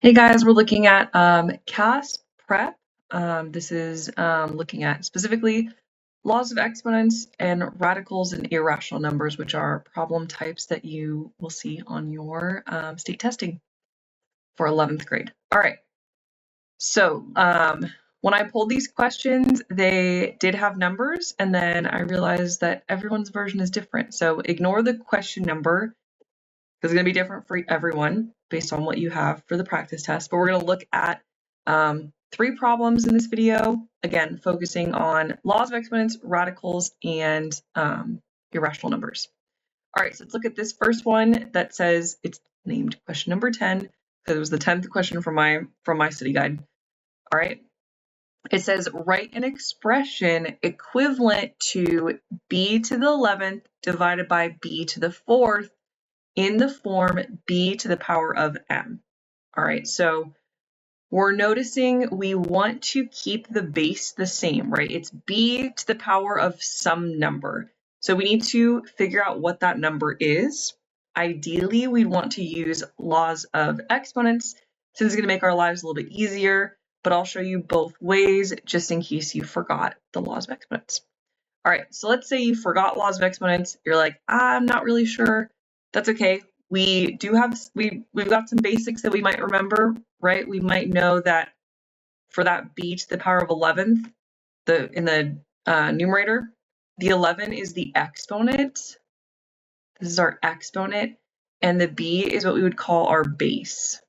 Hey guys, we're looking at CAASPP. This is looking at specifically laws of exponents and radicals and irrational numbers, which are problem types that you will see on your state testing for 11th grade. All right, so when I pulled these questions, they did have numbers, and then I realized that everyone's version is different. So ignore the question number. It's going to be different for everyone based on what you have for the practice test, but we're going to look at 3 problems in this video, again, focusing on laws of exponents, radicals, and irrational numbers. All right, so let's look at this first one that says it's named question number 10 because it was the 10th question from my study guide. All right, it says write an expression equivalent to b to the 11th divided by b to the 4th in the form b to the power of m. All right, so we're noticing we want to keep the base the same, right? It's b to the power of some number. So we need to figure out what that number is. Ideally, we'd want to use laws of exponents since it's going to make our lives a little bit easier, but I'll show you both ways just in case you forgot the laws of exponents. All right, so let's say you forgot laws of exponents. You're like, I'm not really sure. That's okay. We've got some basics that we might remember, right? We might know that for that b to the power of 11th, in the numerator, the 11 is the exponent. This is our exponent, and the b is what we would call our base.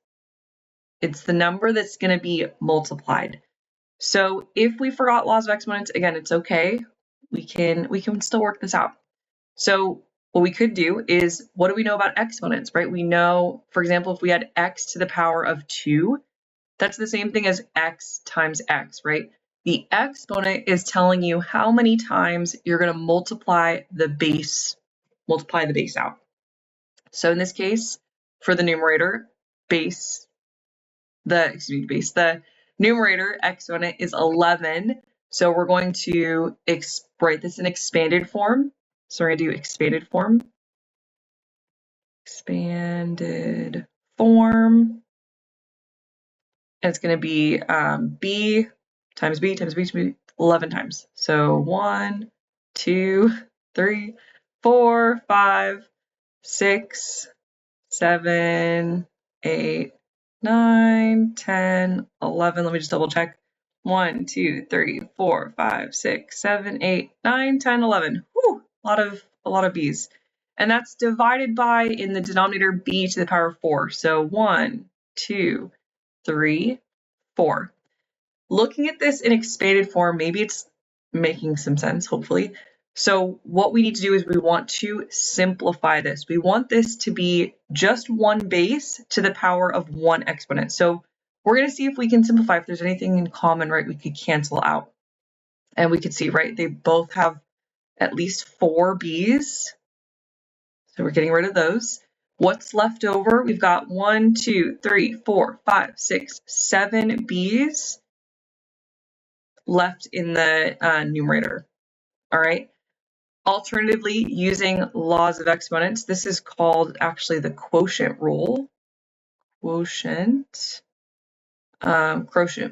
It's the number that's going to be multiplied. So if we forgot laws of exponents, again, it's okay. We can still work this out. So what we could do is, what do we know about exponents, right? We know, for example, if we had x to the power of 2, that's the same thing as x times x, right? The exponent is telling you how many times you're going to multiply the base out. So in this case, for the numerator, the numerator exponent is 11. So we're going to write this in expanded form. So we're going to do expanded form. And it's going to be b times b times b times b 11 times. So 1, 2, 3, 4, 5, 6, 7, 8, 9, 10, 11. Let me just double check. 1, 2, 3, 4, 5, 6, 7, 8, 9, 10, 11. Whew, a lot of b's. And that's divided by, in the denominator, b to the power of 4. So 1, 2, 3, 4. Looking at this in expanded form, maybe it's making some sense, hopefully. So what we need to do is we want to simplify this. We want this to be just one base to the power of one exponent. So we're going to see if we can simplify, if there's anything in common, right, we could cancel out. And we could see, right, they both have at least 4 b's. So we're getting rid of those. What's left over? We've got 1, 2, 3, 4, 5, 6, 7 b's left in the numerator. All right. Alternatively, using laws of exponents, this is called actually the quotient rule. Quotient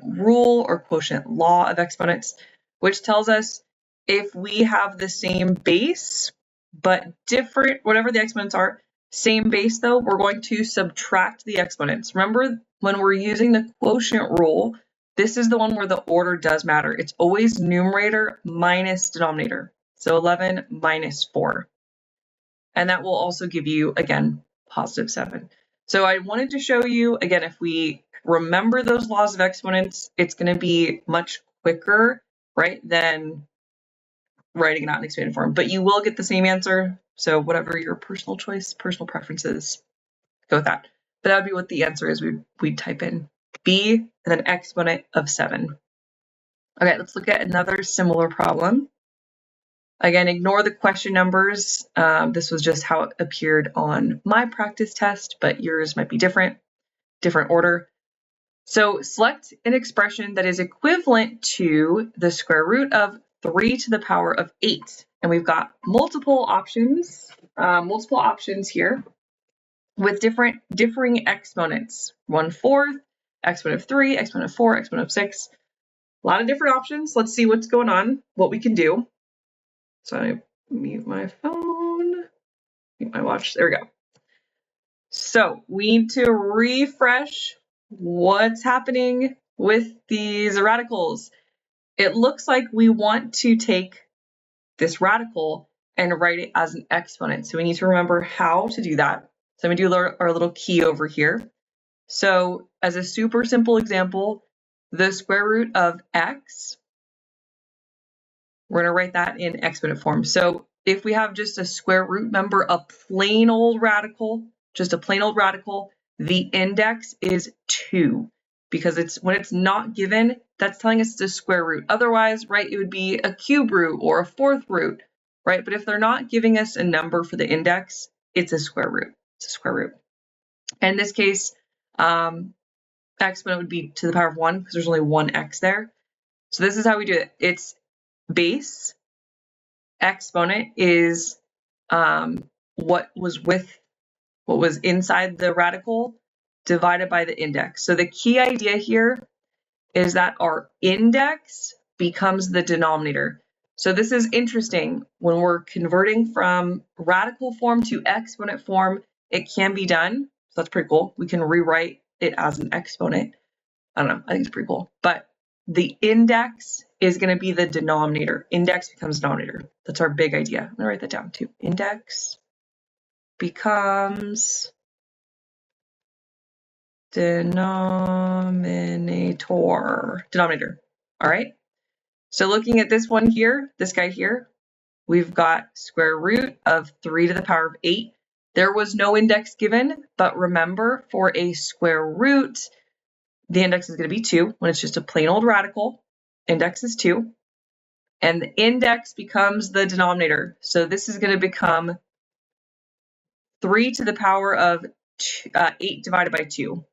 rule or quotient law of exponents, which tells us if we have the same base but different, whatever the exponents are, same base though, we're going to subtract the exponents. Remember, when we're using the quotient rule, this is the one where the order does matter. It's always numerator minus denominator. So 11 minus 4. And that will also give you, again, positive 7. So I wanted to show you, again, if we remember those laws of exponents, it's going to be much quicker, right, than writing it out in expanded form. But you will get the same answer. So whatever your personal choice, personal preferences, go with that. But that would be what the answer is. We'd type in b and then exponent of 7. Okay, let's look at another similar problem. Again, ignore the question numbers. This was just how it appeared on my practice test, but yours might be different order. So select an expression that is equivalent to the square root of 3 to the power of 8. And we've got multiple options here with differing exponents. 1/4, exponent of 3, exponent of 4, exponent of 6. A lot of different options. Let's see what's going on, what we can do. So I mute my phone, mute my watch. There we go. So we need to refresh what's happening with these radicals. It looks like we want to take this radical and write it as an exponent. So we need to remember how to do that. So I'm going to do our little key over here. So as a super simple example, the square root of x, we're going to write that in exponent form. So if we have just a square root number, a plain old radical, just a plain old radical, the index is 2 because when it's not given, that's telling us it's a square root. Otherwise, right, it would be a cube root or a fourth root, right? But if they're not giving us a number for the index, it's a square root. It's a square root. And in this case, exponent would be to the power of 1 because there's only one x there. So this is how we do it. It's base exponent is what was inside the radical divided by the index. So the key idea here is that our index becomes the denominator. So this is interesting. When we're converting from radical form to exponent form, it can be done. So that's pretty cool. We can rewrite it as an exponent. I don't know. I think it's pretty cool. But the index is going to be the denominator. Index becomes denominator. That's our big idea. I'm going to write that down too. Index becomes denominator. All right. So looking at this one here, this guy here, we've got square root of 3 to the power of 8. There was no index given, but remember, for a square root, the index is going to be 2 when it's just a plain old radical. Index is 2. And the index becomes the denominator. So this is going to become 3 to the power of 8 divided by 2.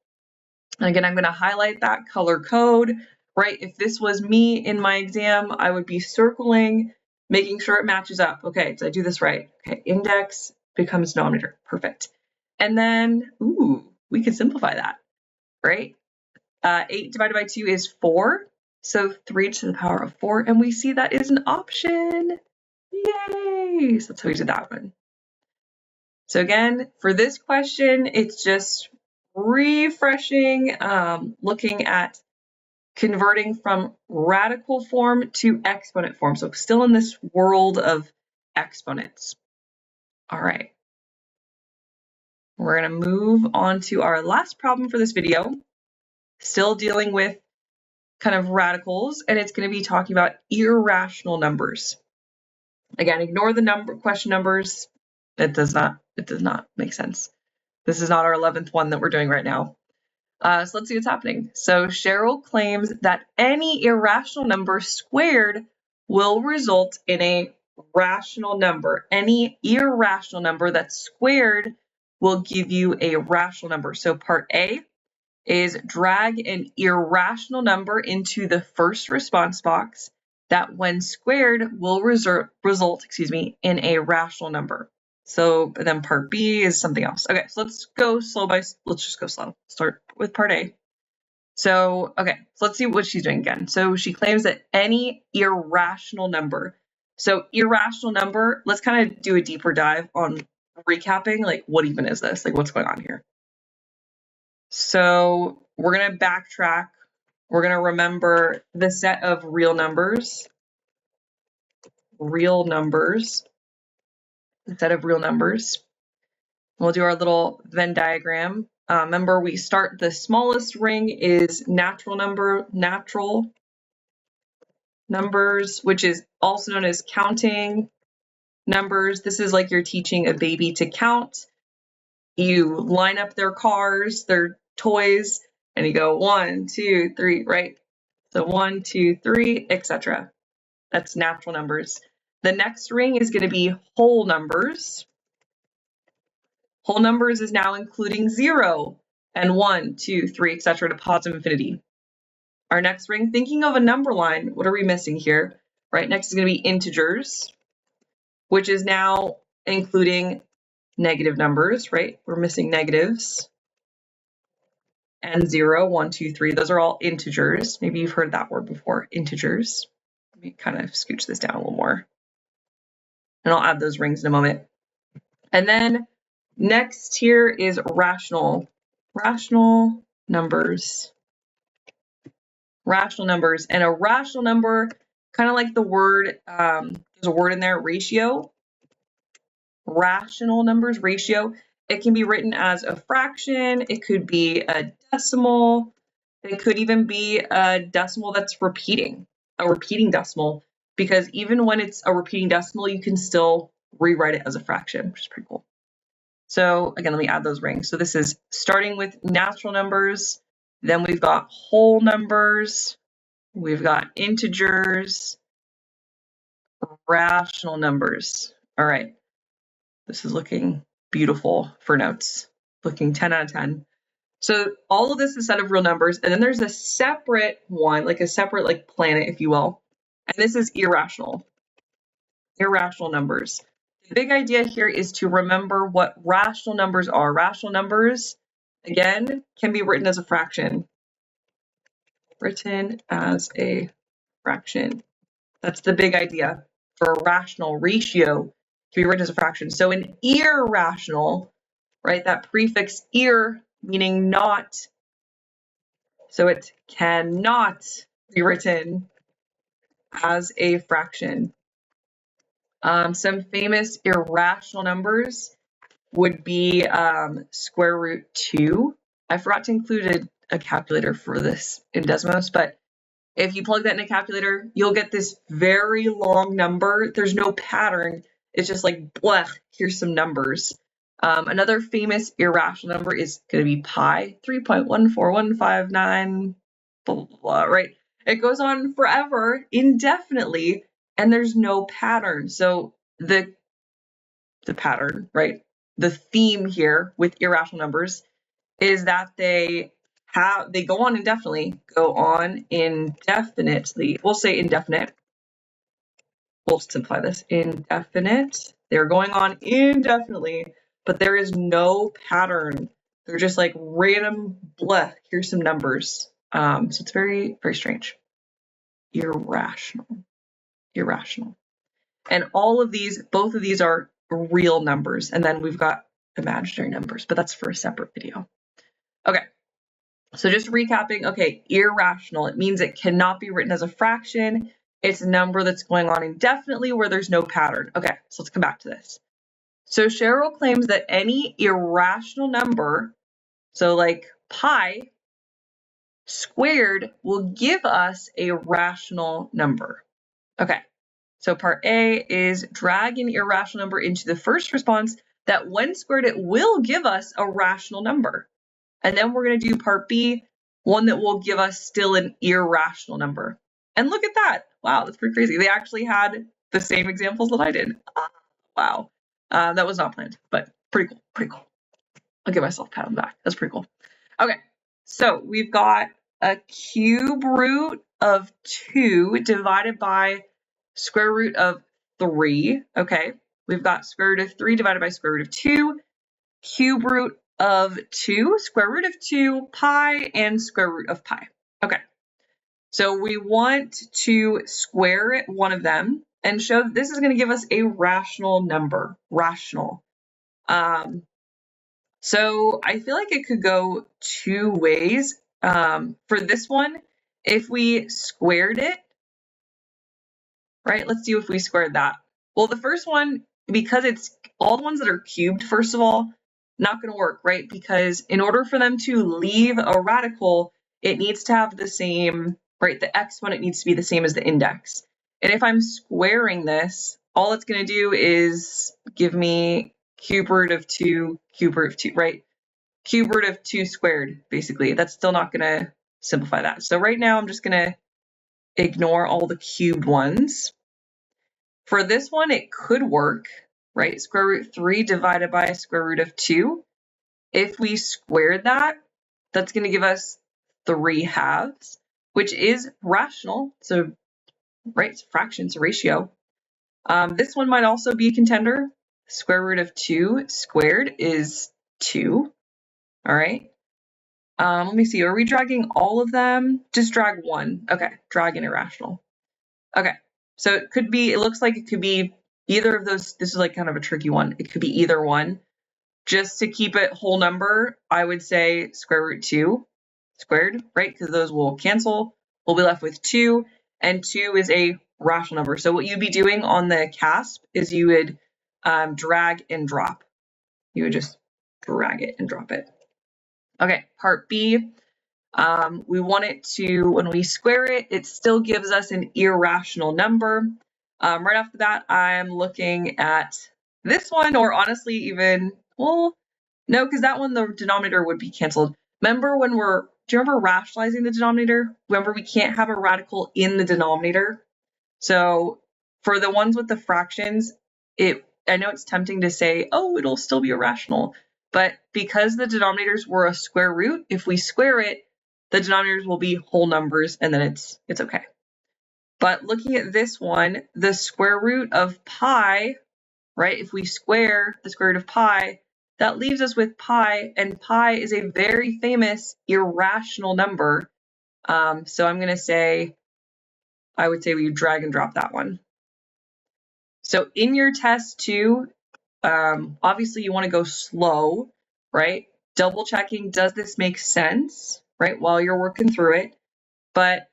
And again, I'm going to highlight that color code, right? If this was me in my exam, I would be circling, making sure it matches up. Okay, did I do this right? Okay, index becomes denominator. Perfect. And then, we can simplify that, right? 8 divided by 2 is 4. So 3 to the power of 4. And we see that is an option. Yay! So that's how we did that one. So again, for this question, it's just refreshing, looking at converting from radical form to exponent form. So still in this world of exponents. All right. We're going to move on to our last problem for this video. Still dealing with kind of radicals, and it's going to be talking about irrational numbers. Again, ignore the question numbers. It does not make sense. This is not our 11th one that we're doing right now. So let's see what's happening. So Cheryl claims that any irrational number squared will result in a rational number. Any irrational number that's squared will give you a rational number. So part A is drag an irrational number into the first response box that when squared will result in a rational number. So then part B is something else. Okay, so let's just go slow. Start with part A. So, okay, so let's see what she's doing again. So she claims that any irrational number. So irrational number, let's kind of do a deeper dive on recapping, like what even is this? Like what's going on here? So we're going to backtrack. We're going to remember the set of real numbers. The set of real numbers. We'll do our little Venn diagram. Remember, we start, the smallest ring is natural numbers, which is also known as counting numbers. This is like you're teaching a baby to count. You line up their cars, their toys, and you go 1, 2, 3, right? So 1, 2, 3, etc. That's natural numbers. The next ring is going to be whole numbers. Whole numbers is now including 0 and 1, 2, 3, etc. to positive infinity. Our next ring, thinking of a number line, what are we missing here? Right, next is going to be integers, which is now including negative numbers, right? We're missing negatives. and 0, 1, 2, 3. Those are all integers. Maybe you've heard that word before, integers. Let me kind of scooch this down a little more. And I'll add those rings in a moment. And then next here is rational. Rational numbers. Rational numbers. And a rational number, kind of like the word, there's a word in there, ratio. Rational numbers, ratio. It can be written as a fraction. It could be a decimal. It could even be a decimal that's repeating, a repeating decimal, because even when it's a repeating decimal, you can still rewrite it as a fraction, which is pretty cool. So again, let me add those rings. So this is starting with natural numbers. Then we've got whole numbers. We've got integers, rational numbers. All right. This is looking beautiful for notes, looking 10 out of 10. So all of this is a set of real numbers, and then there's a separate one, like a separate like planet, if you will, and this is irrational. Irrational numbers. The big idea here is to remember what rational numbers are. Rational numbers, again, can be written as a fraction. Written as a fraction. That's the big idea for a rational ratio can be written as a fraction. So an irrational, right, that prefix ir meaning not, so it cannot be written as a fraction. Some famous irrational numbers would be square root 2. I forgot to include a calculator for this in Desmos, but if you plug that in a calculator, you'll get this very long number. There's no pattern. It's just like, blech, here's some numbers. Another famous irrational number is going to be pi, 3.14159, blah, blah, blah, right? It goes on forever, indefinitely, and there's no pattern. So the pattern, right? The theme here with irrational numbers is that they go on indefinitely, we'll say indefinite. We'll simplify this, indefinite. They're going on indefinitely, but there is no pattern. They're just like random, bleh, here's some numbers. So it's very, very strange. Irrational. And all of these, both of these are real numbers. And then we've got imaginary numbers, but that's for a separate video. Okay. So just recapping, okay, irrational, it means it cannot be written as a fraction. It's a number that's going on indefinitely where there's no pattern. Okay, so let's come back to this. So Cheryl claims that any irrational number, so like pi squared, will give us a rational number. Okay, so part A is drag an irrational number into the first response that when squared, it will give us a rational number. And then we're going to do part B, one that will give us still an irrational number. And look at that. Wow, that's pretty crazy. They actually had the same examples that I did. Wow. That was not planned, but pretty cool. I'll give myself a pat on the back. That's pretty cool. Okay, so we've got a cube root of 2 divided by square root of 3. Okay, we've got square root of 3 divided by square root of 2, cube root of 2, square root of 2, pi, and square root of pi. Okay, so we want to square one of them and show that this is going to give us a rational number, rational. So I feel like it could go two ways. For this one, if we squared it, right, let's see if we squared that. Well, the first one, because it's all the ones that are cubed, first of all, not going to work, right? Because in order for them to leave a radical, it needs to have the same, right? The exponent needs to be the same as the index. And if I'm squaring this, all it's going to do is give me cube root of 2, right? Cube root of 2 squared, basically. That's still not going to simplify that. So right now, I'm just going to ignore all the cubed ones. For this one, it could work, right? Square root 3 divided by square root of 2. If we squared that, that's going to give us 3/2, which is rational. So, right, it's a fraction, it's a ratio. This one might also be a contender. Square root of 2 squared is 2. All right. Let me see. Are we dragging all of them? Just drag one. Okay, drag an irrational. Okay, so it looks like it could be either of those. This is like kind of a tricky one. It could be either one. Just to keep it whole number, I would say square root 2 squared, right? Because those will cancel. We'll be left with 2, and 2 is a rational number. So what you'd be doing on the CAASPP is you would drag and drop. You would just drag it and drop it. Okay, part B. We want it to, when we square it, it still gives us an irrational number. Right off the bat, I'm looking at this one, or honestly even, well, no, because that one, the denominator would be canceled. Remember do you remember rationalizing the denominator? Remember we can't have a radical in the denominator. So for the ones with the fractions, I know it's tempting to say, oh, it'll still be irrational. But because the denominators were a square root, if we square it, the denominators will be whole numbers, and then it's okay. But looking at this one, the square root of pi, right? If we square the square root of pi, that leaves us with pi, and pi is a very famous irrational number. So I'm going to say, I would say we drag and drop that one. So in your test too, obviously you want to go slow, right? Double checking, does this make sense, right? While you're working through it. But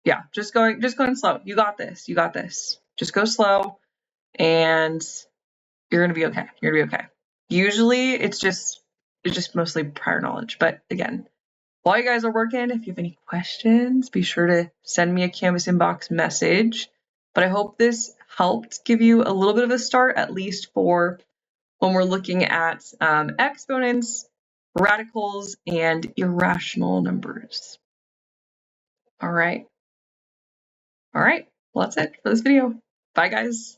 yeah, just going slow. You got this. You got this. Just go slow and you're going to be okay. You're going to be okay. Usually it's just mostly prior knowledge. But again, while you guys are working, if you have any questions, be sure to send me a Canvas inbox message. But I hope this helped give you a little bit of a start, at least for when we're looking at exponents, radicals, and irrational numbers. All right. Well, that's it for this video. Bye, guys.